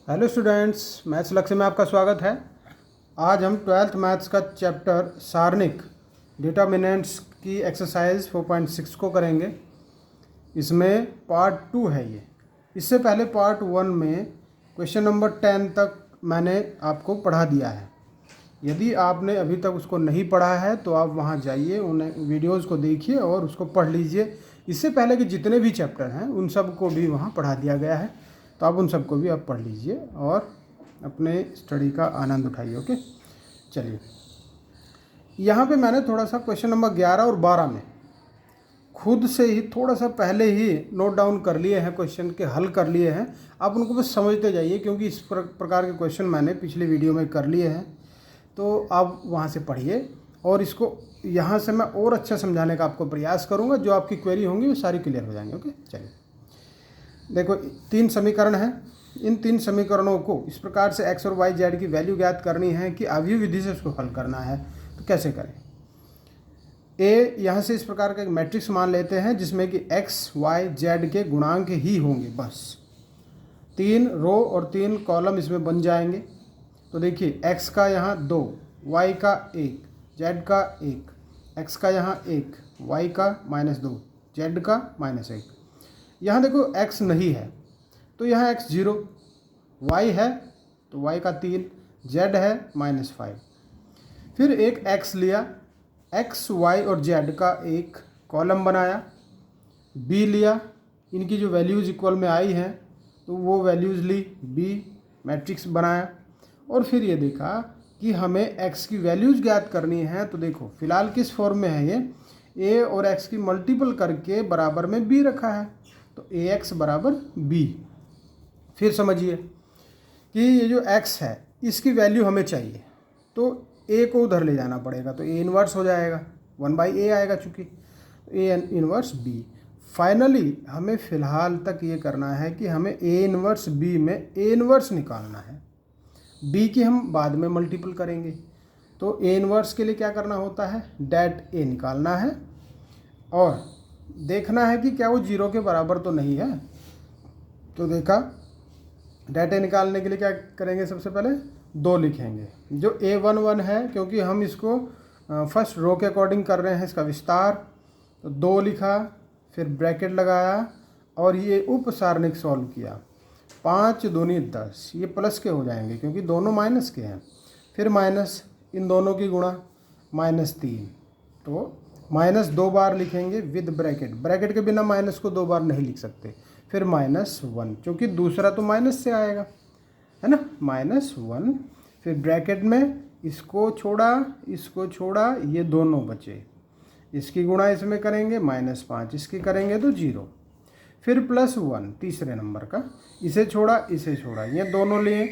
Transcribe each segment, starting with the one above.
Hello students, maths लक्ष्य में आपका स्वागत है। आज हम 12th मैथ्स का चैप्टर सारणिक डिटर्मिनेंट्स की एक्सरसाइज 4.6 को करेंगे। इसमें पार्ट 2 है ये। इससे पहले पार्ट 1 में क्वेश्चन नंबर 10 तक मैंने आपको पढ़ा दिया है। यदि आपने अभी तक उसको नहीं पढ़ा है तो आप वहाँ जाइए, उन वीडियोज़ को देखिए और उसको पढ़ लीजिए। इससे पहले कि जितने भी चैप्टर हैं उन सब को भी वहाँ पढ़ा दिया गया है, तो आप उन सबको भी आप पढ़ लीजिए और अपने स्टडी का आनंद उठाइए। ओके, चलिए। यहाँ पे मैंने थोड़ा सा क्वेश्चन नंबर 11 और 12 में खुद से ही थोड़ा सा पहले ही नोट डाउन कर लिए हैं, क्वेश्चन के हल कर लिए हैं। आप उनको बस समझते जाइए, क्योंकि इस प्रकार के क्वेश्चन मैंने पिछले वीडियो में कर लिए हैं। तो आप वहाँ से पढ़िए और इसको यहाँ से मैं और अच्छा समझाने का आपको प्रयास करूँगा। जो आपकी क्वेरी होंगी वो सारी क्लियर हो जाएंगी। ओके, चलिए। देखो, 3 समीकरण हैं। इन 3 समीकरणों को इस प्रकार से x और y z की वैल्यू ज्ञात करनी है कि अवयव विधि से उसको हल करना है। तो कैसे करें? a यहाँ से इस प्रकार का एक मैट्रिक्स मान लेते हैं जिसमें कि x y z के गुणांक ही होंगे। बस 3 रो और 3 कॉलम इसमें बन जाएंगे। तो देखिए, x का यहाँ 2, y का 1, z का 1, x का यहाँ 1, y का -2, z का -1। यहाँ देखो x नहीं है तो यहाँ x 0, y है तो y का 3, z है -5। फिर एक x लिया, x y और z का एक कॉलम बनाया। b लिया, इनकी जो वैल्यूज़ इक्वल में आई हैं तो वो वैल्यूज़ ली, b मैट्रिक्स बनाया। और फिर ये देखा कि हमें x की वैल्यूज़ ज्ञात करनी है। तो देखो फिलहाल किस फॉर्म में है ये, a और x की मल्टीपल करके बराबर में b रखा है, तो ax बराबर b। फिर समझिए कि ये जो x है इसकी वैल्यू हमें चाहिए, तो a को उधर ले जाना पड़ेगा, तो a इन्वर्स हो जाएगा, 1/a आएगा चूँकि, तो a इन्वर्स b। फाइनली हमें फ़िलहाल तक ये करना है कि हमें a इन्वर्स b में a इन्वर्स निकालना है। b की हम बाद में मल्टीपल करेंगे। तो a इन्वर्स के लिए क्या करना होता है, डेट a निकालना है और देखना है कि क्या वो 0 के बराबर तो नहीं है। तो देखा, डेटा निकालने के लिए क्या करेंगे, सबसे पहले 2 लिखेंगे। जो a11 है, क्योंकि हम इसको फर्स्ट रो के अकॉर्डिंग कर रहे हैं इसका विस्तार, तो 2 लिखा, फिर ब्रैकेट लगाया और ये उप सारणिक सॉल्व किया। 5 दूनी 10, ये प्लस के हो जाएंगे क्योंकि दोनों माइनस के हैं। फिर माइनस, इन दोनों की गुणा -3, तो -2 बार लिखेंगे विद ब्रैकेट। ब्रैकेट के बिना माइनस को 2 बार नहीं लिख सकते। फिर -1, क्योंकि दूसरा तो माइनस से आएगा, है ना, -1। फिर ब्रैकेट में इसको छोड़ा, ये दोनों बचे। इसकी गुणा इसमें करेंगे, -5 इसकी करेंगे तो 0। फिर +1 तीसरे नंबर का, इसे छोड़ा, ये दोनों लिए,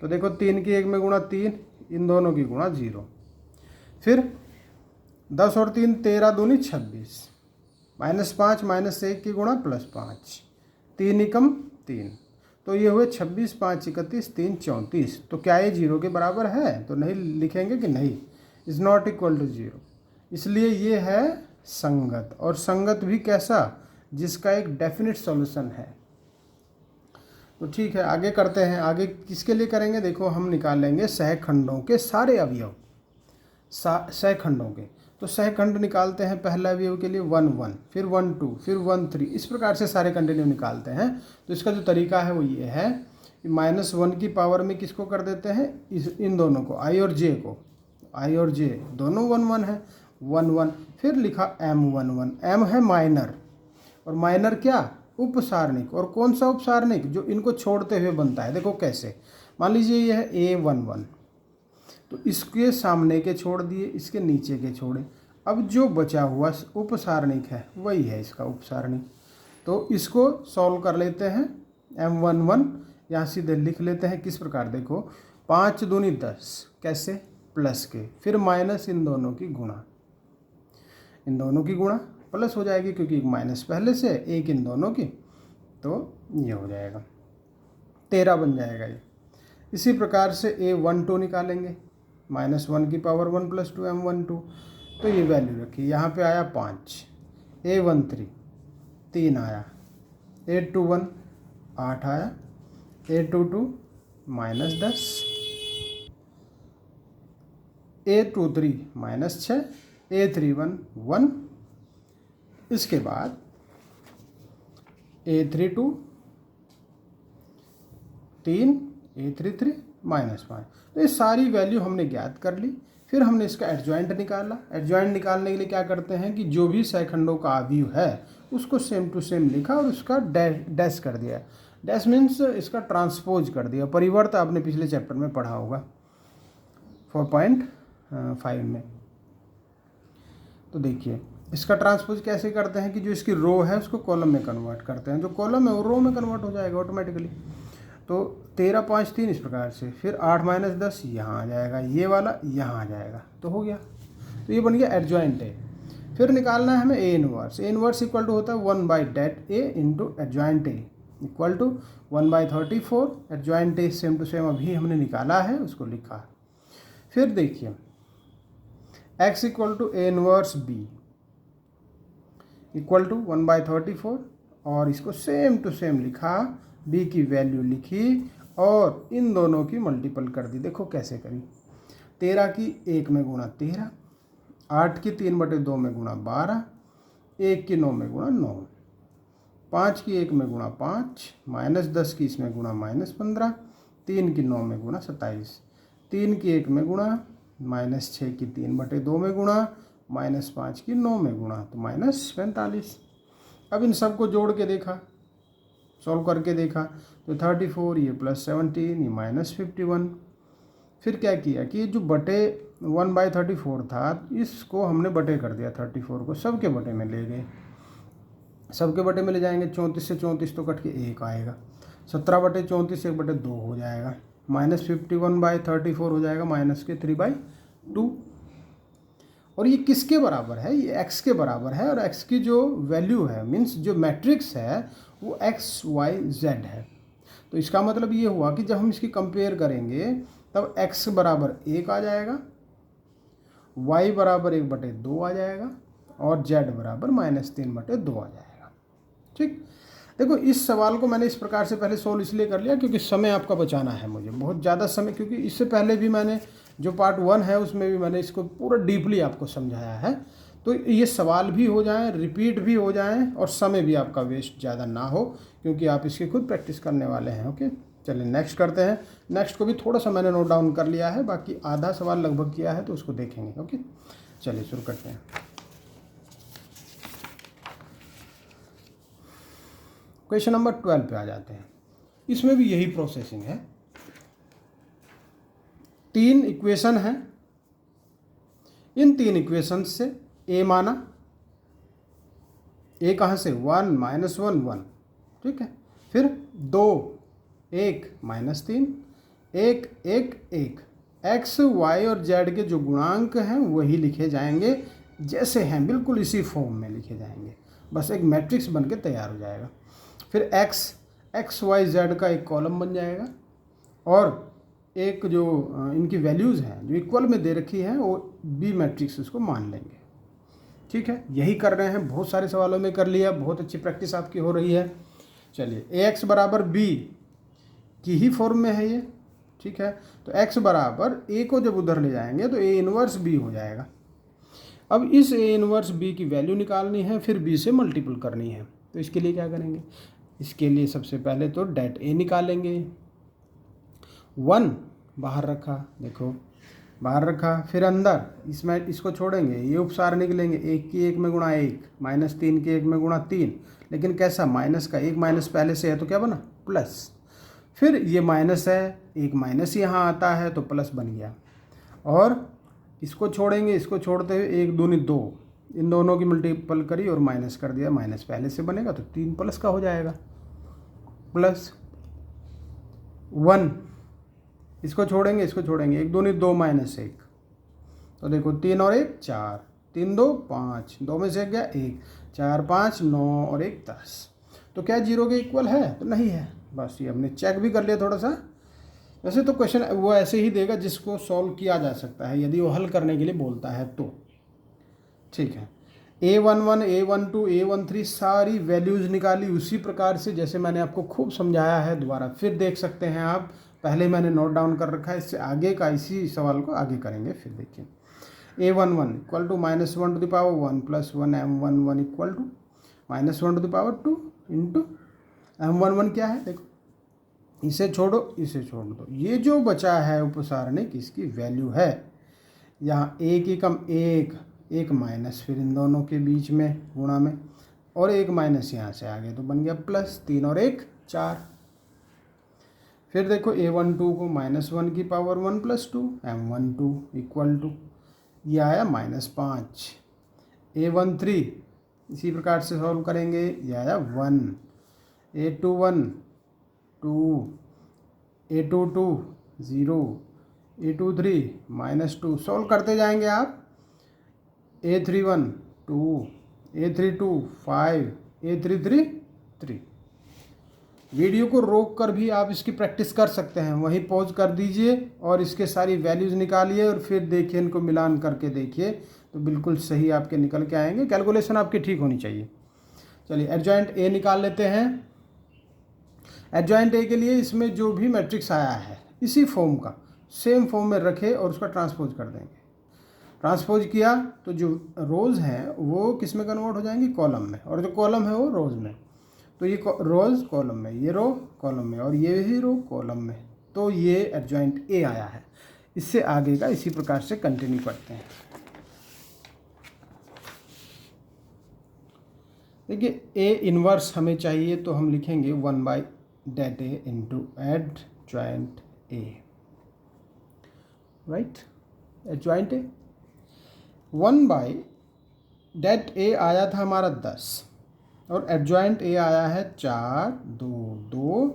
तो देखो 3 की 1 में गुणा 3, इन दोनों की गुणा 0। फिर 10 और 3 13 दूनी 26, -5 -1 की गुणा +5, 3 एकम 3, तो ये हुए 26, 5 31, 3 34। तो क्या ये 0 के बराबर है? तो नहीं लिखेंगे कि नहीं, इज़ नॉट इक्वल टू 0। इसलिए ये है संगत, और संगत भी कैसा, जिसका एक डेफिनेट सॉल्यूशन है। तो ठीक है, आगे करते हैं। आगे किसके लिए करेंगे? देखो, हम निकालेंगे सहखंडों के सारे अवयव, सहखंडों के। तो सहखंड निकालते हैं। पहला अवयव के लिए 1 1, फिर 1 2, फिर 1 3, इस प्रकार से सारे कंटिन्यू निकालते हैं। तो इसका जो तरीका है वो ये है कि -1 की पावर में किसको कर देते हैं, इन दोनों को, i और j को। i और j दोनों 1 1 है, 1 1। फिर लिखा m11, m है माइनर, और माइनर क्या, उपसारणिक। और कौन सा उपसारणिक, जो इनको छोड़ते हुए बनता है। देखो कैसे, मान लीजिए ये है a11, तो इसके सामने के छोड़ दिए, इसके नीचे के छोड़े। अब जो बचा हुआ उपसारणिक है वही है इसका उपसारणिक। तो इसको सॉल्व कर लेते हैं। m11 यहाँ सीधे लिख लेते हैं। किस प्रकार, देखो 5 दूनी 10, कैसे, प्लस के, फिर माइनस, इन दोनों की गुणा, प्लस हो जाएगी क्योंकि माइनस पहले से, 1 इन दोनों की, तो ये हो जाएगा 13 बन जाएगा ये। इसी प्रकार से a12 निकालेंगे, -1 की पावर 1 + 2 m12, तो ये वैल्यू रखी। यहाँ पे आया 5, a13 3 आया, a21 8 आया, A22 -10, A23 -6, A31 1, इसके बाद A32 3, A33 -5। तो ये सारी वैल्यू हमने ज्ञात कर ली। फिर हमने इसका एडजॉइंट निकाला। एडजॉइंट निकालने के लिए क्या करते हैं कि जो भी सेकंडों का अवयव है उसको सेम टू सेम लिखा और उसका डैश कर दिया। डैश मीन्स इसका ट्रांसपोज कर दिया। परिवर्त आपने पिछले चैप्टर में पढ़ा होगा 4.5 में। तो देखिए इसका ट्रांसपोज कैसे करते हैं कि जो इसकी रो है उसको कॉलम में कन्वर्ट करते हैं, जो कॉलम है वो रो में कन्वर्ट हो जाएगा ऑटोमेटिकली। तो 13 5 3 इस प्रकार से, फिर 8 -10 यहाँ आ जाएगा, ये वाला यहाँ आ जाएगा, तो हो गया। तो ये बन गया एडजॉइंट ए। फिर निकालना है हमें A inverse. A inverse equal to होता है 1/det A into adjoint A equal to 1/34। Adjoint A same to same अभी हमने निकाला है, उसको लिखा। फिर देखिए x equal to A inverse B equal to 1/34 और इसको सेम टू सेम लिखा, b की वैल्यू लिखी और इन दोनों की मल्टीपल कर दी। देखो कैसे करी। 13 की 1 में गुणा 13, 8 की 3/2 में गुणा 12, 1 की 9 में गुणा 9, 5 की 1 में गुणा 5, -10 की इसमें गुणा -15, 3 की 9 में गुणा 27, 3 की 1 में गुणा, -6 की 3/2 में गुणा, -5 की 9 में गुणा, तो -45। अब इन सबको जोड़ के देखा, सॉल्व करके देखा, तो 34 ये +17 ये -51। फिर क्या किया कि जो बटे 1/34 था इसको हमने बटे कर दिया, 34 को सबके बटे में ले गए। सबके बटे में ले जाएंगे, 34 से 34 तो कट के 1 आएगा, 17/34 1/2 हो जाएगा, -51/34 हो जाएगा -3/2। और ये किसके बराबर है? ये x के बराबर है और x की जो वैल्यू है मीन्स जो मैट्रिक्स है वो XYZ है। तो इसका मतलब ये हुआ कि जब हम इसकी कंपेयर करेंगे तब x बराबर 1 आ जाएगा, y बराबर 1/2 आ जाएगा और z बराबर -3/2 आ जाएगा। ठीक, देखो इस सवाल को मैंने इस प्रकार से पहले सोल्व इसलिए कर लिया क्योंकि समय आपका बचाना है मुझे, बहुत ज़्यादा समय, क्योंकि इससे पहले भी मैंने जो पार्ट 1 है उसमें भी मैंने इसको पूरा डीपली आपको समझाया है। तो ये सवाल भी हो जाएं, रिपीट भी हो जाएं और समय भी आपका वेस्ट ज़्यादा ना हो, क्योंकि आप इसकी खुद प्रैक्टिस करने वाले हैं। ओके, चलिए नेक्स्ट करते हैं। नेक्स्ट को भी थोड़ा सा मैंने नोट डाउन कर लिया है, बाकी आधा सवाल लगभग किया है तो उसको देखेंगे। ओके, चलिए शुरू करते हैं। क्वेश्चन नंबर 12 पे आ जाते हैं। इसमें भी यही प्रोसेसिंग है। 3 इक्वेशन हैं, इन 3 इक्वेशन से a माना, a कहाँ से 1 -1 1, ठीक है। फिर 2 1 -3 1 1 1, x y और z के जो गुणांक हैं वही लिखे जाएंगे जैसे हैं, बिल्कुल इसी फॉर्म में लिखे जाएंगे, बस एक मैट्रिक्स बन के तैयार हो जाएगा। फिर x y z का एक कॉलम बन जाएगा और एक जो इनकी वैल्यूज़ हैं जो इक्वल में दे रखी हैं वो बी मैट्रिक्स उसको मान लेंगे। ठीक है, यही कर रहे हैं, बहुत सारे सवालों में कर लिया, बहुत अच्छी प्रैक्टिस आपकी हो रही है। चलिए ax बराबर b की ही फॉर्म में है ये, ठीक है। तो x बराबर a को जब उधर ले जाएंगे तो a इनवर्स b हो जाएगा। अब इस a इनवर्स b की वैल्यू निकालनी है, फिर b से मल्टीपल करनी है। तो इसके लिए क्या करेंगे? इसके लिए सबसे पहले तो det a निकालेंगे। 1 बाहर रखा, देखो बाहर रखा, फिर अंदर इसमें इसको छोड़ेंगे, ये उपसार निकलेंगे, 1 की 1 में गुणा 1, -3 की 1 में गुणा 3, लेकिन कैसा माइनस का, एक माइनस पहले से है तो क्या बना प्लस, फिर ये माइनस है, एक माइनस यहाँ आता है तो प्लस बन गया, और इसको छोड़ेंगे, इसको छोड़ते हुए 1 दूनी 2, इन दोनों की मल्टीपल करी और माइनस कर दिया, माइनस पहले से बनेगा तो 3 प्लस का हो जाएगा, प्लस 1, इसको छोड़ेंगे, इसको छोड़ेंगे, 1 दूनी 2 -1, तो देखो 3 और 1 4, 3 2 5, 2 में से 1 गया 1, 4 5 9 और 1 10। तो क्या 0 के इक्वल है? तो नहीं है। बस ये हमने चेक भी कर लिया थोड़ा सा। वैसे तो क्वेश्चन वो ऐसे ही देगा जिसको सॉल्व किया जा सकता है, यदि वो हल करने के लिए बोलता है तो, ठीक है। A11, A12, A13 सारी वैल्यूज़ निकाली उसी प्रकार से जैसे मैंने आपको खूब समझाया है। दोबारा फिर देख सकते हैं आप, पहले मैंने नोट डाउन कर रखा है, इससे आगे का इसी सवाल को आगे करेंगे। फिर देखिए A11 equal to -1 to the power 1 plus 1 M11 equal to -1 to the power 2 into M11 क्या है, देखो इसे छोड़ो इसे छोड़ दो, ये जो बचा है उपसारणिक इसकी वैल्यू है यहाँ एक ही कम एक माइनस, फिर इन दोनों के बीच में गुणा में, और एक माइनस यहाँ से आगे तो बन गया प्लस, 3 और 1 4। फिर देखो A12 को -1 की power 1 plus 2 M12 equal to ये आया -5। A13 इसी प्रकार से सॉल्व करेंगे, ये आया 1। A21 2, A22 0, A23 -2 सॉल्व करते जाएंगे आप। A31 2, A32 5, A33 3। वीडियो को रोक कर भी आप इसकी प्रैक्टिस कर सकते हैं, वहीं पॉज कर दीजिए और इसके सारी वैल्यूज़ निकालिए और फिर देखिए, इनको मिलान करके देखिए तो बिल्कुल सही आपके निकल के आएंगे। कैलकुलेशन आपकी ठीक होनी चाहिए। चलिए एडजॉइंट ए निकाल लेते हैं। एडजॉइंट ए के लिए इसमें जो भी मैट्रिक्स आया है इसी फॉर्म का सेम फॉर्म में रखें और उसका ट्रांसपोज कर देंगे। ट्रांसपोज किया तो जो रोज़ हैं वो किस में कन्वर्ट हो जाएंगी, कॉलम में, और जो कॉलम है वो रोज़ में। तो ये रोज़ कॉलम में, ये रो कॉलम में, और ये ही रो कॉलम में। तो ये एडजॉइंट ए आया है। इससे आगे का इसी प्रकार से कंटिन्यू करते हैं। देखिए ए इनवर्स हमें चाहिए तो हम लिखेंगे 1/det A into adjoint A, right. Adjoint A 1/det A आया था हमारा 10 और एडजॉइंट ए आया है 4 2 2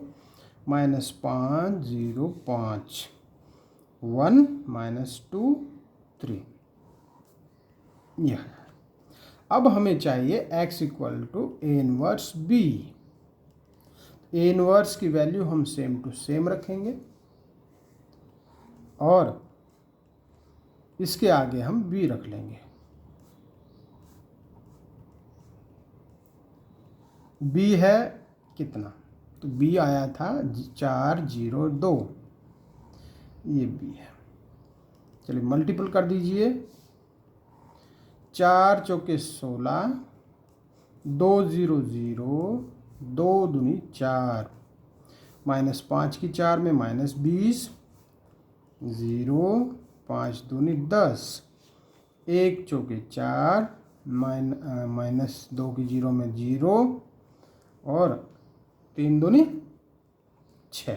-5 0 5 1 -2 3। यह अब हमें चाहिए x equal to A inverse B. A inverse की वैल्यू हम सेम टू सेम रखेंगे और इसके आगे हम b रख लेंगे। b है कितना, तो b आया था 4 0 2, ये b है। चलिए मल्टीपल कर दीजिए, 4 चौके 16, 2 0 0, 2 दूनी 4, -5 की 4 में -20, 0 5 दूनी 10, 1 चौके 4, -2 की 0 में 0, और 3 दूनी 6,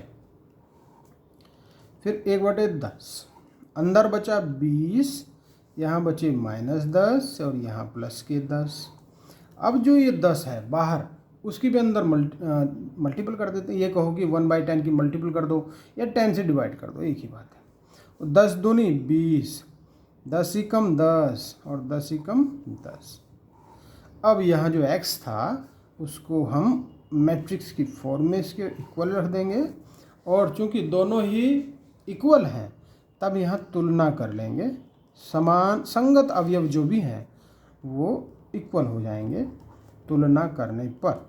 फिर 1/10, अंदर बचा 20, यहाँ बचे -10 और यहाँ प्लस के 10। अब जो ये 10 है बाहर, उसकी भी अंदर मल्टीपल कर देते हैं। ये कहो कि 1/10 की मल्टीपल कर दो या 10 से डिवाइड कर दो, एक ही बात है। 10 दूनी 20, 10 ही कम 10 और 10 ही कम 10। अब यहाँ जो x था उसको हम मैट्रिक्स की फॉर्म में इसके इक्वल रख देंगे, और चूंकि दोनों ही इक्वल हैं तब यहाँ तुलना कर लेंगे। समान संगत अवयव जो भी हैं वो इक्वल हो जाएंगे तुलना करने पर।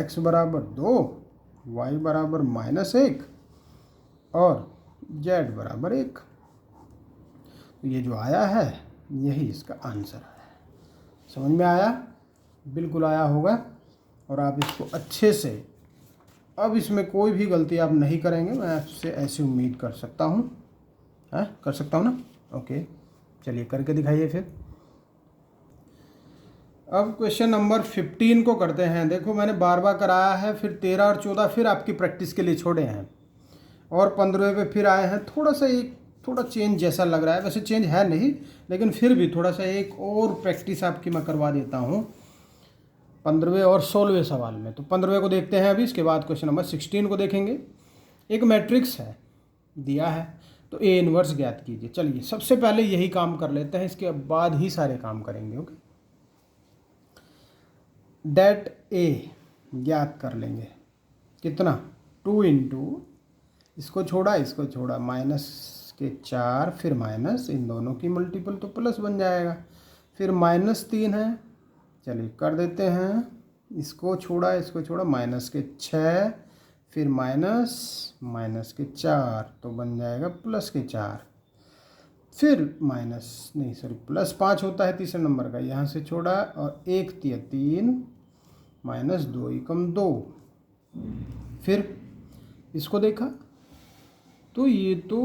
x बराबर 2, y बराबर -1 और z बराबर 1। तो ये जो आया है यही इसका आंसर है। समझ में आया? बिल्कुल आया होगा। और आप इसको अच्छे से, अब इसमें कोई भी गलती आप नहीं करेंगे, मैं आपसे ऐसी उम्मीद कर सकता हूँ। कर सकता हूँ ना? ओके, चलिए करके दिखाइए फिर। अब क्वेश्चन नंबर 15 को करते हैं। देखो मैंने बार बार कराया है, फिर 13 और 14 फिर आपकी प्रैक्टिस के लिए छोड़े हैं, और 15वें पे फिर आए हैं। थोड़ा चेंज जैसा लग रहा है, वैसे चेंज है नहीं, लेकिन फिर भी थोड़ा सा एक और प्रैक्टिस आपकी मैं करवा देता हूँ 15वें और 16वें सवाल में। तो 15वें को देखते हैं अभी, इसके बाद क्वेश्चन नंबर 16 को देखेंगे। एक मैट्रिक्स है दिया है, तो ए इनवर्स ज्ञात कीजिए। चलिए सबसे पहले यही काम कर लेते हैं, इसके बाद ही सारे काम करेंगे। ओके, डेट ए ज्ञात कर लेंगे। कितना? 2 इंटू, इसको छोड़ा, -4 फिर माइनस, इन दोनों की मल्टीपल तो प्लस बन जाएगा, फिर -3 है, चलिए कर देते हैं, इसको छोड़ा माइनस के 6, फिर माइनस के 4, तो बन जाएगा प्लस के 4, फिर +5 होता है तीसरे नंबर का, यहाँ से छोड़ा और 1 दिया 3, -2 एकम 2, फिर इसको देखा तो ये तो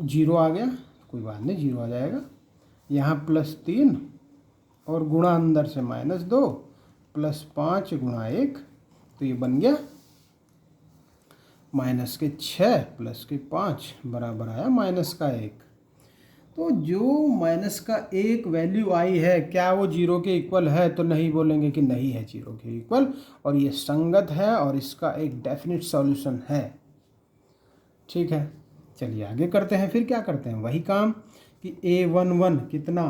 0 आ गया, कोई बात नहीं 0 आ जाएगा, यहाँ +3 और गुणा अंदर से -2, +5 गुणा 1, तो ये बन गया -6 + 5 बराबर आया -1। तो जो -1 वैल्यू आई है, क्या वो 0 के इक्वल है? तो नहीं बोलेंगे कि नहीं है 0 के इक्वल, और ये संगत है और इसका एक डेफिनेट सॉल्यूशन है। ठीक है, चलिए आगे करते हैं। फिर क्या करते हैं, वही काम कि a11 कितना,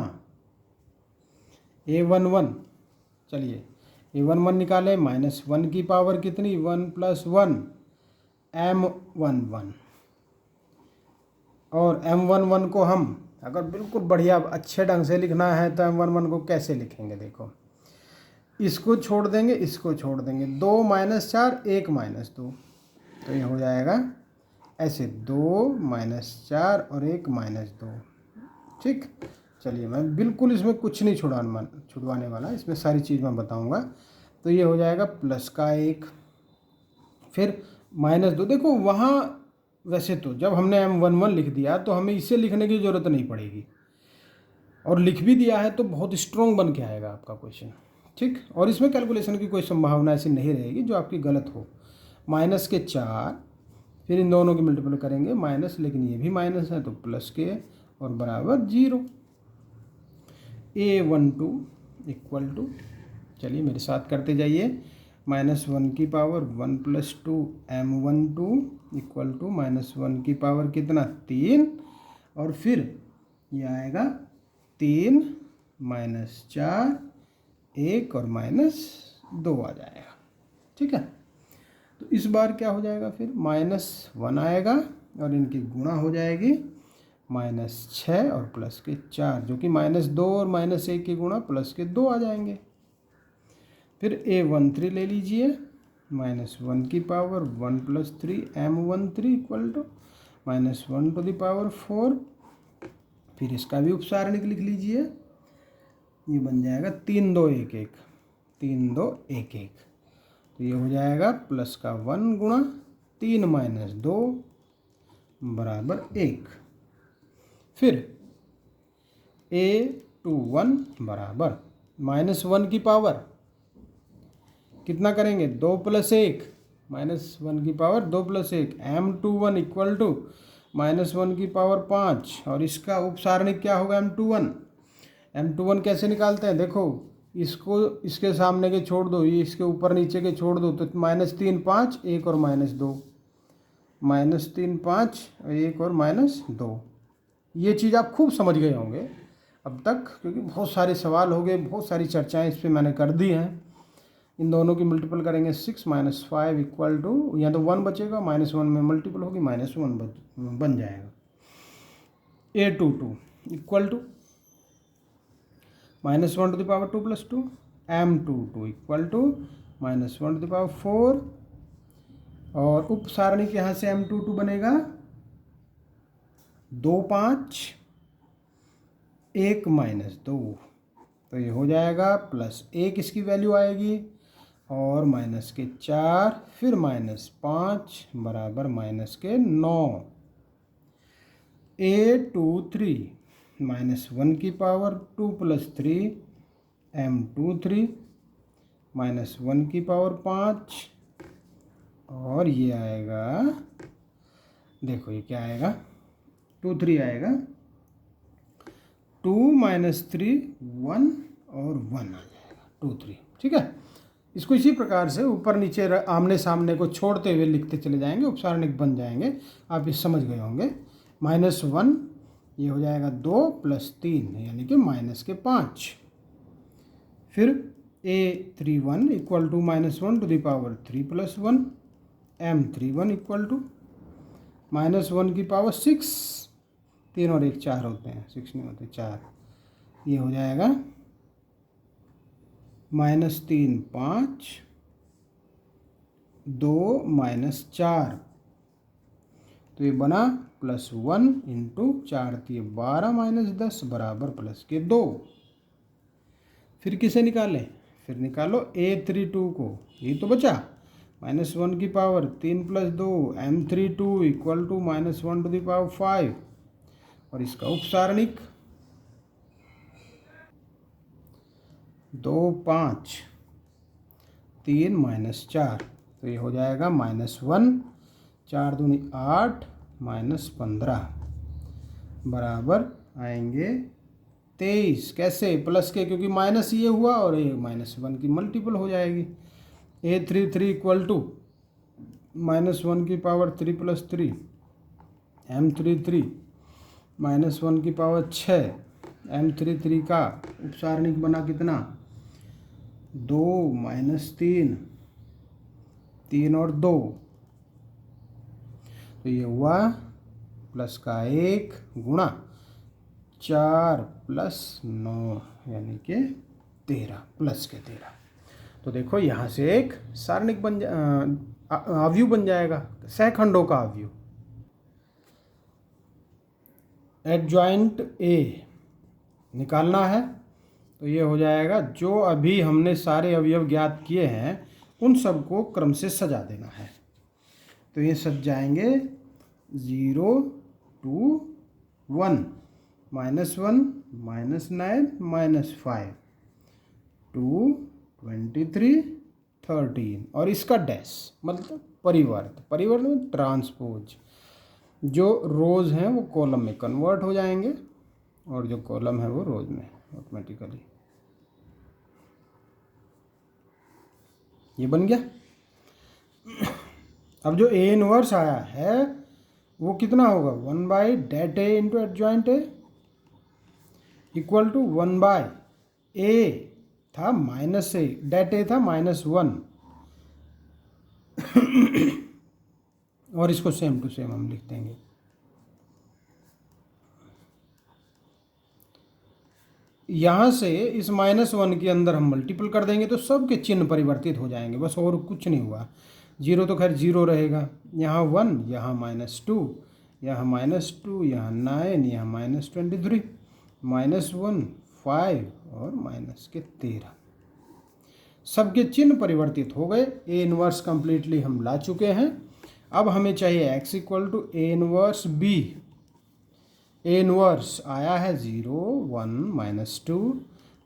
a11 चलिए a11 निकालें, -1 की पावर कितनी, 1 + 1 m11, और m11 को हम अगर बिल्कुल बढ़िया अच्छे ढंग से लिखना है तो m11 को कैसे लिखेंगे, देखो इसको छोड़ देंगे, इसको छोड़ देंगे, 2 - 4 1 - 2, तो ये हो जाएगा ऐसे 2 - 4 और 1 - 2। ठीक, चलिए मैं बिल्कुल इसमें कुछ नहीं छुड़वाने वाला, इसमें सारी चीज़ मैं बताऊंगा। तो ये हो जाएगा +1, फिर -2। देखो वहाँ वैसे तो जब हमने m11 लिख दिया तो हमें इसे लिखने की ज़रूरत नहीं पड़ेगी, और लिख भी दिया है तो बहुत स्ट्रॉन्ग बन के आएगा आपका क्वेश्चन। ठीक, और इसमें कैलकुलेशन की कोई संभावना ऐसी नहीं रहेगी जो आपकी गलत हो। -4, फिर इन दोनों की मल्टीपल करेंगे माइनस, लेकिन ये भी माइनस है तो प्लस के और बराबर 0। a12 = चलिए मेरे साथ करते जाइए, -1 की पावर 1 + 2 m12 = -1 की पावर कितना 3, और फिर ये आएगा 3 - 4 1 और -2 आ जाएगा। ठीक है, तो इस बार क्या हो जाएगा, फिर -1 आएगा और इनकी गुणा हो जाएगी -6 और +4, जो कि -2 और -1 की गुणा +2 आ जाएंगे। फिर a13 ले लीजिए, -1 की पावर 1 + 3 m13 = -1⁴। फिर इसका भी उपसारणिक लिख लीजिए, ये बन जाएगा 3 2 1 1, 3 2 1 1, तो ये हो जाएगा +1 गुणा 3 - 2 बराबर 1। फिर a21 बराबर -1 की पावर कितना करेंगे, 2 + 1, -1 की पावर 2 + 1 m21 = -1 की पावर 5, और इसका उपसारणिक क्या होगा m21 कैसे निकालते हैं, देखो इसको इसके सामने के छोड़ दो, ये इसके ऊपर नीचे के छोड़ दो, तो -3 5 1 और -2, -3 5 1 और -2। ये चीज़ आप खूब समझ गए होंगे अब तक, क्योंकि बहुत सारे सवाल हो गए, बहुत सारी चर्चाएं इस पर मैंने कर दी हैं। इन दोनों की मल्टीपल करेंगे 6 - 5 = यहाँ तो 1 बचेगा, -1 में मल्टीपल होगी -1 बन जाएगा। a22 = -1⁴ + 2 m22 = -1⁴, और उपसारणिक यहाँ से m22 बनेगा 2 5 1 -2, तो ये हो जाएगा +1 इसकी वैल्यू आएगी, और -4 फिर -5 बराबर -9। a23 -1 की पावर 2 + 3 m23 -1 की पावर 5, और ये आएगा, देखो ये क्या आएगा, 2 3 आएगा, 2 - 3 1 और 1 आ जाएगा 2 3। ठीक है, इसको इसी प्रकार से ऊपर नीचे आमने सामने को छोड़ते हुए लिखते चले जाएंगे, उपसारणिक बन जाएंगे। आप ये समझ गए होंगे। -1 ये हो जाएगा 2 + 3 यानी कि -5। फिर a31 = -1⁴ + 1 m31 = -1 की पावर 6, 3 और 1 4 होते हैं, 6 नहीं होते 4, ये हो जाएगा -3 5, 2 -4, तो ये बना +1 इंटू 4, तो ये 12 - 10 बराबर +2। फिर किसे निकालें? फिर निकालो A32 को, ये तो बचा -1 की पावर 3 + 2 M32 = -1⁵ और इसका उपसारणिक 2 5 3 -4, तो ये हो जाएगा -1, 4 दूनी 8 -15 बराबर आएंगे 23। कैसे? प्लस के, क्योंकि माइनस ये हुआ और ये -1 की मल्टीपल हो जाएगी। A33 = -1 की पावर 3 + 3, M33 -1 की पावर 6, M33 का उपसारणिक बना कितना? 2 -3, 3 और 2, तो ये हुआ प्लस का 1 गुणा 4 + 9 यानी कि 13 प्लस के 13। तो देखो यहाँ से एक सारणिक अवयव बन जाएगा, सहखंडों का अवयव। एडजॉइंट ए निकालना है, तो ये हो जाएगा, जो अभी हमने सारे अवयव ज्ञात किए हैं उन सबको क्रम से सजा देना है। तो ये सज जाएंगे 0 2 1 -1 -9 -5 2 23 13 और इसका डैश मतलब परिवर्त में ट्रांसपोज। जो रोज हैं वो कॉलम में कन्वर्ट हो जाएंगे और जो कॉलम है वो रोज में ऑटोमेटिकली। ये बन गया। अब जो A इनवर्स आया है वो कितना होगा? 1/det A into adjoint A = 1/A था -A, det A था -1 और इसको सेम टू सेम हम लिख देंगे। यहाँ से इस -1 के अंदर हम मल्टीपल कर देंगे तो सबके चिन्ह परिवर्तित हो जाएंगे, बस और कुछ नहीं हुआ। 0 तो खैर 0 रहेगा, यहाँ 1, यहाँ -2, यहाँ -2, यहाँ 9, यहाँ -23, -1 5 और -13। सबके चिन्ह परिवर्तित हो गए। A इनवर्स कंप्लीटली हम ला चुके हैं। अब हमें चाहिए x = A inverse B। A inverse आया है 0 1 -2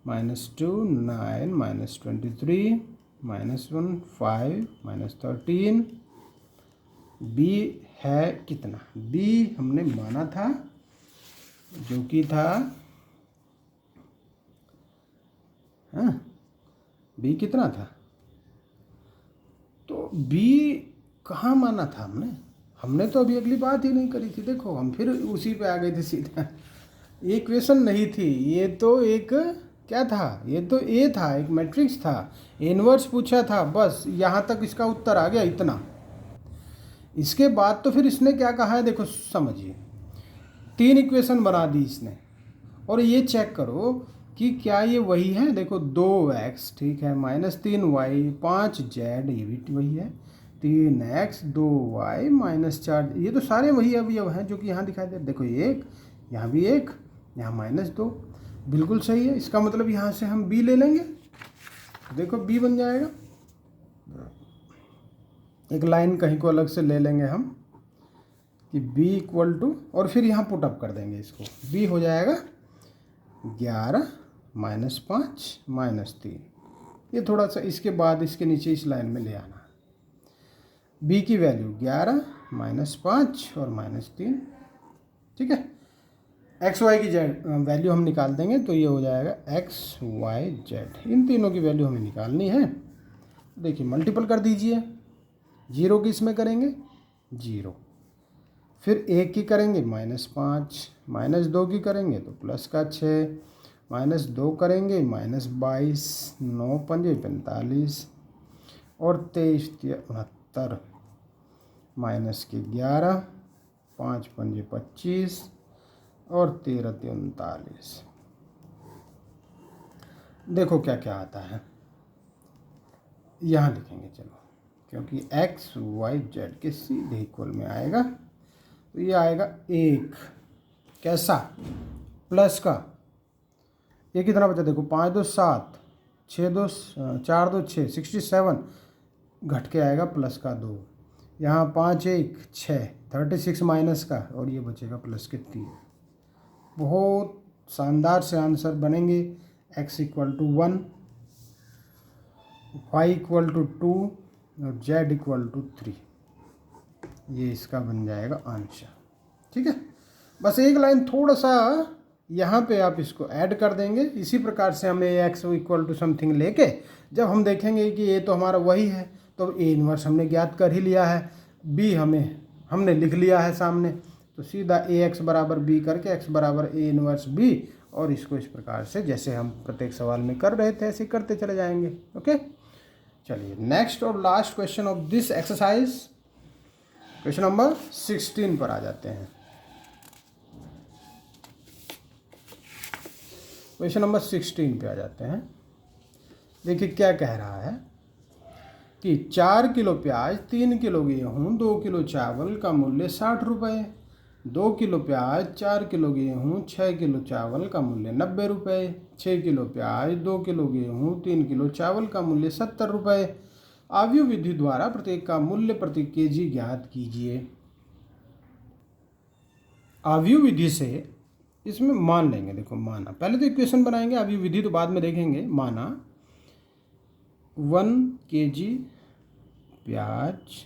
-2 9 -23 -1 5 -13। B है कितना? B हमने माना था जो कि था B कितना था? तो B कहाँ माना था हमने तो अभी अगली बात ही नहीं करी थी। देखो हम फिर उसी पे आ गए थे सीधा। ये इक्वेशन नहीं थी, ये तो एक क्या था? ये तो A था, एक मैट्रिक्स था। इनवर्स पूछा था, बस यहाँ तक इसका उत्तर आ गया, इतना। इसके बाद तो फिर इसने क्या कहा है, देखो समझिए। 3 इक्वेशन बना दी इसने और ये चेक करो कि क्या ये वही है। देखो 2x ठीक है, -3y 5z ये भी वही है, 3x 2y -4, ये तो सारे वही अवयव हैं जो कि यहाँ दिखाई दे। देखो एक, यहाँ भी एक, यहाँ -2, बिल्कुल सही है। इसका मतलब यहाँ से हम b ले लेंगे, देखो b बन जाएगा। एक लाइन कहीं को अलग से ले लेंगे हम कि b = और फिर यहाँ पुट अप कर देंगे इसको। b हो जाएगा 11 -5 -3। ये थोड़ा सा इसके बाद इसके नीचे इस लाइन में ले आना। b की वैल्यू 11 -5 और -3, ठीक है। x y की वैल्यू हम निकाल देंगे, तो ये हो जाएगा x y z। इन तीनों की वैल्यू हमें निकालनी है। देखिए मल्टीपल कर दीजिए। 0 की इसमें करेंगे 0, फिर 1 की करेंगे -5, -2 की करेंगे तो प्लस का 6, -2 करेंगे -22, 9 पंजे 45 और 23 69, माइनस के 11, 5 पंजे 25 और 13 39। देखो क्या क्या आता है। यहाँ लिखेंगे चलो, क्योंकि एक्स वाई जेड के सीधे इक्वल में आएगा, तो ये आएगा 1 कैसा प्लस का, ये कितना बचा देखो 5 2 7 6 2 4 2 6 67 घट के आएगा प्लस का 2, यहाँ 5 1 6 36 माइनस का, और ये बचेगा प्लस के 3। बहुत शानदार से आंसर बनेंगे। x equal to 1, y equal to 2 और z इक्वल टू 3, ये इसका बन जाएगा आंसर। ठीक है, बस एक लाइन थोड़ा सा यहाँ पे आप इसको ऐड कर देंगे। इसी प्रकार से हमें x इक्वल टू समथिंग लेके जब हम देखेंगे कि ये तो हमारा वही है, तो a इन्वर्स हमने ज्ञात कर ही लिया है, b हमने लिख लिया है सामने, तो सीधा ax बराबर b करके x बराबर a इन्वर्स b, और इसको इस प्रकार से जैसे हम प्रत्येक सवाल में कर रहे थे ऐसे करते चले जाएंगे। ओके, चलिए नेक्स्ट और last question of this exercise, question number 16 पर आ जाते हैं। क्वेश्चन नंबर 16 पे आ जाते हैं। देखिए क्या कह रहा है कि 4 किलो प्याज, 3 किलो गेहूँ, 2 किलो चावल का मूल्य 60 रुपये। 2 किलो प्याज, 4 किलो गेहूँ, 6 किलो चावल का मूल्य 90 रुपये। 6 किलो प्याज, 2 किलो गेहूँ, 3 किलो चावल का मूल्य 70 रुपये। आव्यूह विधि द्वारा प्रत्येक का मूल्य प्रति केजी ज्ञात कीजिए। आव्यूह विधि से इसमें मान लेंगे, देखो माना, पहले तो इक्वेशन बनाएंगे, आव्यूह विधि तो बाद में देखेंगे। माना 1 केजी प्याज,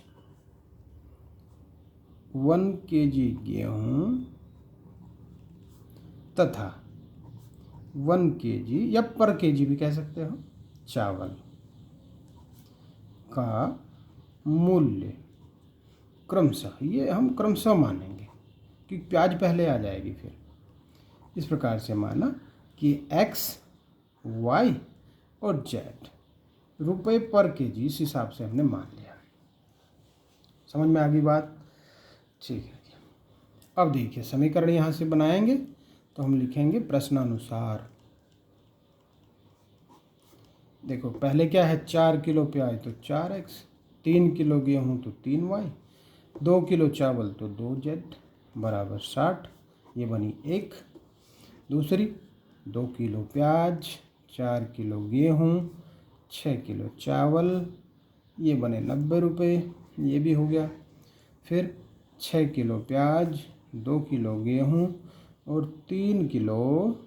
1 केजी गेहूँ तथा 1 केजी या पर केजी भी कह सकते हो चावल का मूल्य क्रमशः, ये हम क्रमशः मानेंगे कि प्याज पहले आ जाएगी। फिर इस प्रकार से माना कि x, y और z रुपये पर केजी, इस हिसाब से हमने मान लिया। समझ में आ गई बात? ठीक है, अब देखिए समीकरण यहाँ से बनाएंगे, तो हम लिखेंगे प्रश्नानुसार। देखो पहले क्या है, 4 किलो प्याज तो 4x, 3 किलो गेहूँ तो 3y, 2 किलो चावल तो 2z बराबर 60, ये बनी 1। दूसरी 2 किलो प्याज, 4 किलो गेहूँ, 6 किलो चावल, ये बने 90 रुपये, ये भी हो गया। फिर 6 किलो प्याज, 2 किलो गेहूँ और 3 किलो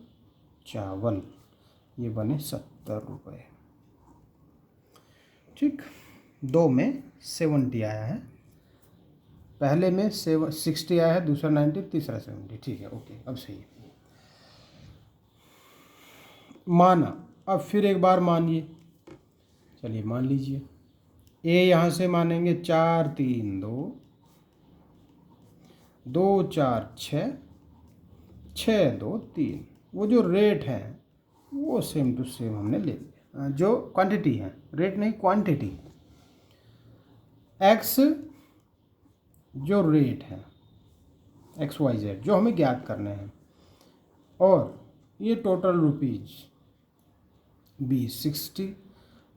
चावल, ये बने 70 रुपये। ठीक, 2 में 70 आया है, पहले में 60 आया है, दूसरा 90, तीसरा 70। ठीक है, ओके, अब सही है। माना, अब फिर एक बार मानिए, चलिए मान लीजिए। ए यहाँ से मानेंगे 4 3 2, 2 4 6, 6 2 3। वो जो रेट है वो सेम टू सेम हमने ले लिया, जो क्वांटिटी है, रेट नहीं क्वांटिटी। एक्स जो रेट है, एक्स वाई जेड जो हमें ज्ञात करने हैं, और ये टोटल रुपीज 20 60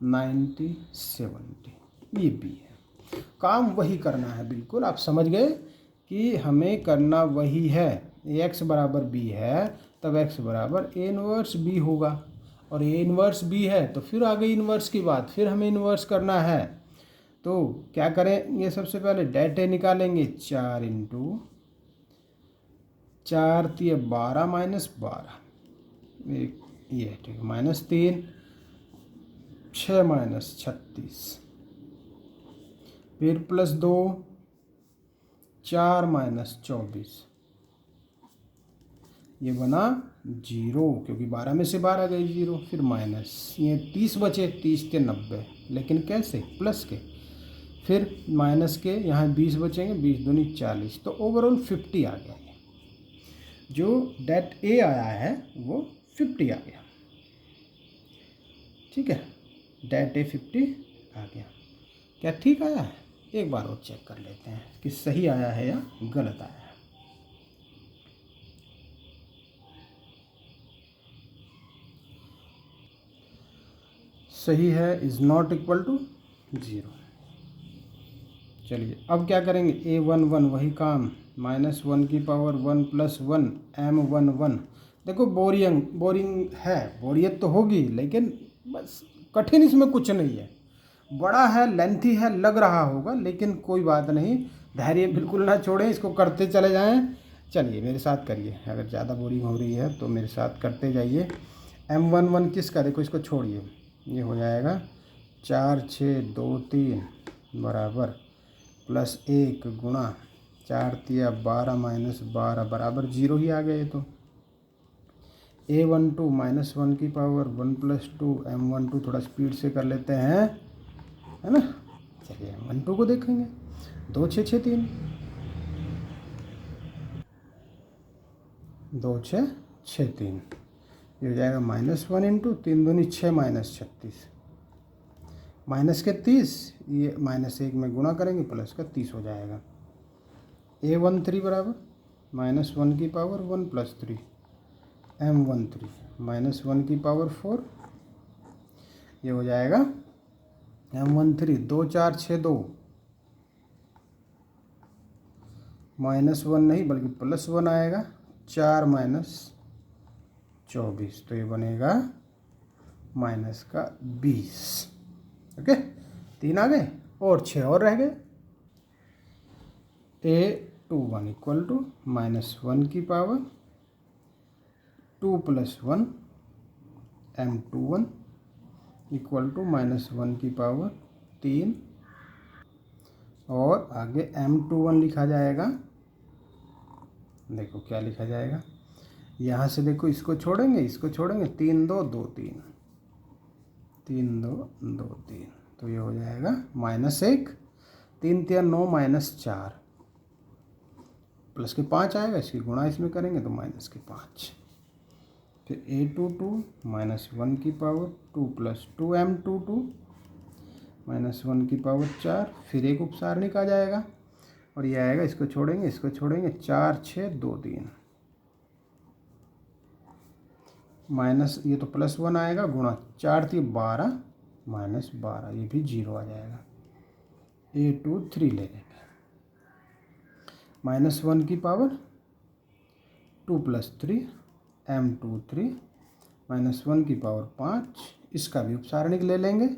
90 70, ये भी है। काम वही करना है, बिल्कुल आप समझ गए कि हमें करना वही है। एक्स बराबर बी है, तब एक्स बराबर ए इनवर्स बी होगा, और ए इनवर्स बी है तो फिर आ गई इनवर्स की बात, फिर हमें इनवर्स करना है। तो क्या करें, ये सबसे पहले डेटे निकालेंगे। 4 इंटू 4 3 12 माइनस 12, ये ठीक है, -3, 6 माइनस 36, फिर +2, 4 माइनस 24, ये बना 0, क्योंकि 12 में से 12 गई 0। फिर माइनस, ये 30 बचे, 30 के 90, लेकिन कैसे, प्लस के। फिर माइनस के यहाँ 20 बचेंगे, 20 दूनी 40, तो ओवरऑल 50 आ गया। जो डेट ए आया है वो 50 आ गया। ठीक है, डेट ए 50 आ गया। क्या ठीक आया है? एक बार और चेक कर लेते हैं कि सही आया है या गलत आया है। सही है, इज नॉट इक्वल टू 0। चलिए अब क्या करेंगे, A11 वही काम, -1 की पावर 1 + 1 M11। देखो बोरिंग है, बोरियत तो होगी, लेकिन बस कठिन इसमें कुछ नहीं है। बड़ा है, लेंथी है, लग रहा होगा, लेकिन कोई बात नहीं, धैर्य बिल्कुल ना छोड़ें, इसको करते चले जाएं। चलिए मेरे साथ करिए, अगर ज़्यादा बोरिंग हो रही है तो मेरे साथ करते जाइए। M11 किसका, देखो इसको छोड़िए, ये हो जाएगा 4 6 2 3 बराबर +1 गुणा 4 तिया 12 -12 बराबर 0 ही आ गए। तो A12 -1 की पावर 1 + 2 M12 थोड़ा स्पीड से कर लेते हैं, है ना। चलिए M12 को देखेंगे, 2 6 6 3, 2 6 6 3, ये हो जाएगा -1 × 3 दूनी 6 -36 माइनस के 30, ये -1 में गुणा करेंगे, प्लस का 30 हो जाएगा। A13 बराबर -1 की पावर 1 + 3 M13 -1 की पावर 4, ये हो जाएगा M13 2 4 6 2 -1 नहीं बल्कि +1 आएगा, 4 -24, तो ये बनेगा -20। ओके, 3 आ गए और 6 और रह गए। A21 = -1 की पावर 2 + 1 M21 = -1 की पावर 3, और आगे M21 लिखा जाएगा। देखो क्या लिखा जाएगा, यहाँ से देखो इसको छोड़ेंगे, इसको छोड़ेंगे, 3 2 2 3, 3 2 2 3, तो ये हो जाएगा -1, 3 3 9 -4, प्लस के 5 आएगा, इसकी गुणा इसमें करेंगे तो -5। फिर A22 -1 की पावर 2 + 2 M22 -1 की पावर 4, फिर एक उपसारणिक आ जाएगा, और ये आएगा, इसको छोड़ेंगे, इसको छोड़ेंगे, 4 6 2 3 माइनस, ये तो +1 आएगा, गुणा 4 3 12 -12, ये भी 0 आ जाएगा। A23 ले लेंगे, -1 की पावर 2 + 3 M23 -1 की पावर 5, इसका भी उपसारणिक ले लेंगे,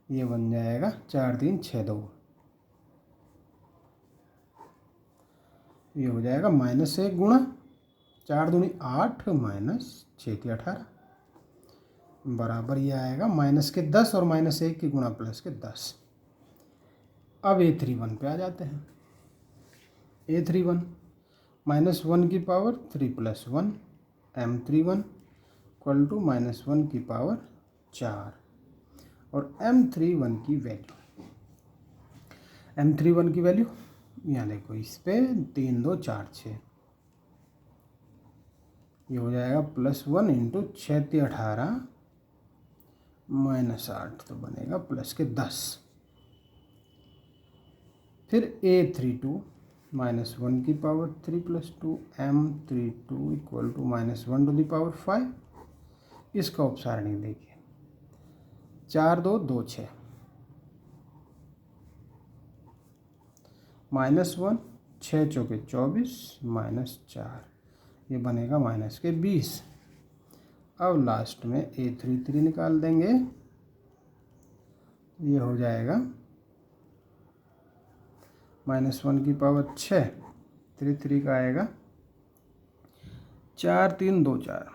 ये बन जाएगा 4 3 6 2, ये हो जाएगा -1 गुणा 4 दूनी 8 -6 × 18 बराबर, ये आएगा -10, और -1 की गुणा +10। अब A31 पे आ जाते हैं। A31 -1 की पावर 3 + 1 M31 = -1 की पावर 4, और M31 की वैल्यू यहाँ देखो, इस पे 3 2 4 6, ये हो जाएगा +1 × 6 × 18 -8, तो बनेगा +10। फिर A32 -1 की पावर 3 + 2 M32 = -1 की पावर 5, इसका उपसारणिक देखिए, 4 2 2 6 -1 6 चौके 24 -4, ये बनेगा -20। अब लास्ट में A33 निकाल देंगे, ये हो जाएगा -1 की पावर 6, 3 का आएगा 4 3 2 4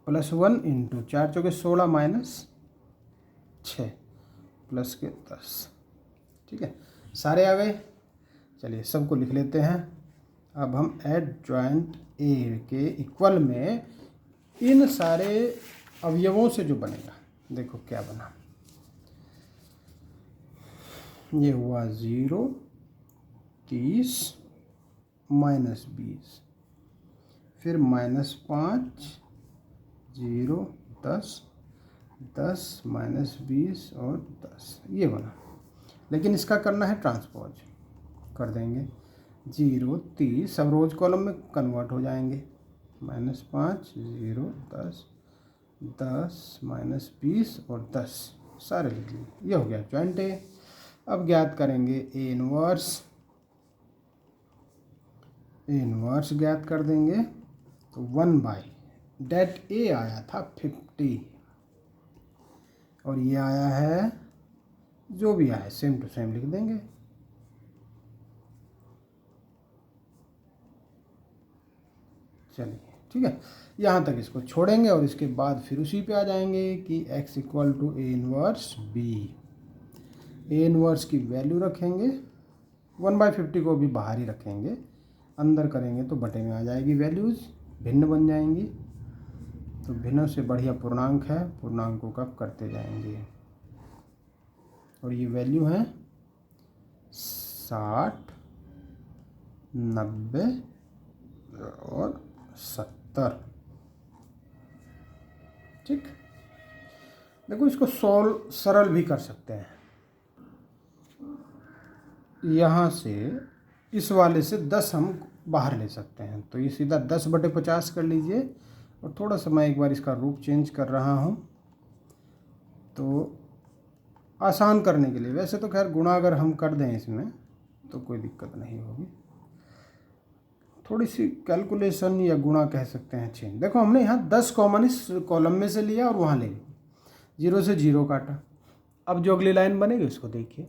+1 × 4 चौके 16 -6 प्लस के 10। ठीक है, सारे आ गए। चलिए सबको लिख लेते हैं। अब हम एडजॉइंट ए के इक्वल में इन सारे अवयवों से जो बनेगा, देखो क्या बना, ये हुआ 0 30 -20, फिर -5 0 10 10 -20 और 10, ये बना। लेकिन इसका करना है ट्रांसपोज, कर देंगे 0 30, सब रोज कॉलम में कन्वर्ट हो जाएंगे, -5 0 10 10 माइनस 20 और 10 सारे लिख लिए। ये हो गया जॉइंट ए। अब ज्ञात करेंगे ए इनवर्स ज्ञात कर देंगे। तो 1/, डेट ए आया था 50 और ये आया है जो भी आया सेम टू सेम लिख देंगे। चलिए ठीक है, यहाँ तक इसको छोड़ेंगे और इसके बाद फिर उसी पे आ जाएंगे कि x equal to A inverse B. A inverse की वैल्यू रखेंगे, 1/50 को भी बाहर ही रखेंगे, अंदर करेंगे तो बटे में आ जाएगी वैल्यूज़, भिन्न बन जाएंगी। तो भिन्न से बढ़िया पूर्णांक है, पूर्णांकों का करते जाएंगे और ये वैल्यू है 60, 90 और 70। ठीक, देखो इसको सोल्व सरल भी कर सकते हैं। यहाँ से इस वाले से 10 हम बाहर ले सकते हैं, तो ये सीधा 10/50 कर लीजिए। और थोड़ा सा मैं एक बार इसका रूप चेंज कर रहा हूँ तो आसान करने के लिए। वैसे तो खैर गुणा अगर हम कर दें इसमें तो कोई दिक्कत नहीं होगी, थोड़ी सी कैलकुलेशन या गुणा कह सकते हैं चेंज। देखो हमने यहाँ 10 कॉमन इस कॉलम में से लिया और वहाँ ले लिया, 0 से 0 काटा। अब जो अगली लाइन बनेगी उसको देखिए,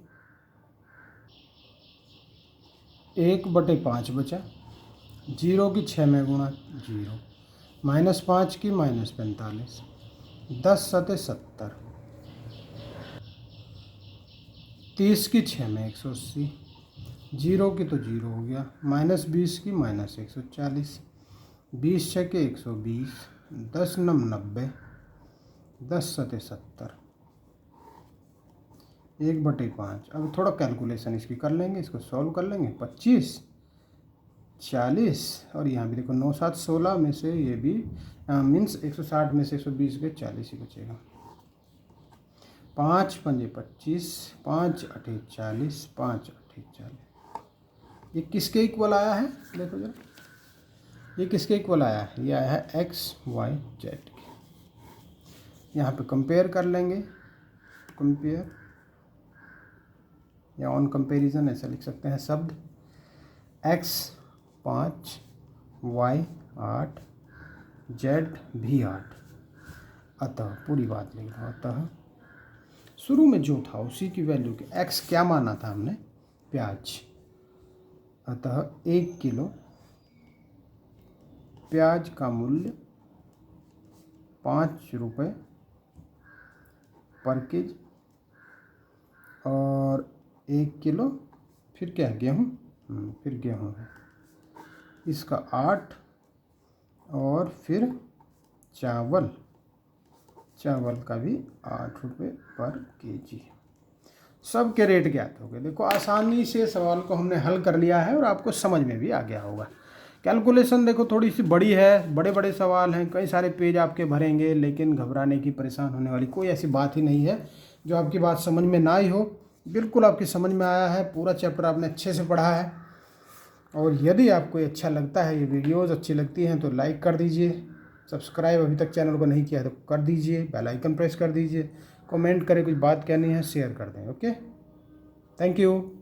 1/5 बचा, 0 की 6 में गुणा 0, -5 की -45, 10 सते 70, 30 की 6 में 180, 0 की तो 0 हो गया, -20 की -140, 20 6 के 120, 10 9 90, 10 सते 70, 1/5। अब थोड़ा कैलकुलेशन इसकी कर लेंगे, इसको सॉल्व कर लेंगे। 25, 40 और यहाँ भी देखो 9 7 16 में से ये भी मीन्स 160 में से 120 के 40 ही बचेगा। 5 5 25, 5 8 40, 5 8 40। ये किसके इक्वल आया है देखो जरा, ये किसके इक्वल आया है? ये आया है x y z के। यहाँ पे कंपेयर कर लेंगे, कंपेयर या ऑन कंपेरिजन ऐसा लिख सकते हैं शब्द। x 5, y 8, z भी 8। अतः पूरी बात लिख रहा हूँ, अतः शुरू में जो था उसी की वैल्यू के x क्या माना था हमने? प्याज। अतः 1 किलो प्याज का मूल्य 5 रुपये पर केजी। और 1 किलो फिर क्या है? गेहूँ, फिर गेहूँ है इसका 8। और फिर चावल, चावल का भी 8 रुपये पर केजी। सब के रेट ज्ञात हो गए। देखो आसानी से सवाल को हमने हल कर लिया है और आपको समझ में भी आ गया होगा। कैलकुलेशन देखो थोड़ी सी बड़ी है, बड़े बड़े सवाल हैं, कई सारे पेज आपके भरेंगे, लेकिन घबराने की, परेशान होने वाली कोई ऐसी बात ही नहीं है। जो आपकी बात समझ में ना आई हो, बिल्कुल आपकी समझ में आया है, पूरा चैप्टर आपने अच्छे से पढ़ा है। और यदि आपको ये अच्छा लगता है, ये वीडियोज़ अच्छी लगती हैं तो लाइक कर दीजिए, सब्सक्राइब अभी तक चैनल को नहीं किया है तो कर दीजिए, बेल आइकन प्रेस कर दीजिए, कमेंट करें, कुछ बात कहनी है शेयर कर दें। Okay, thank you.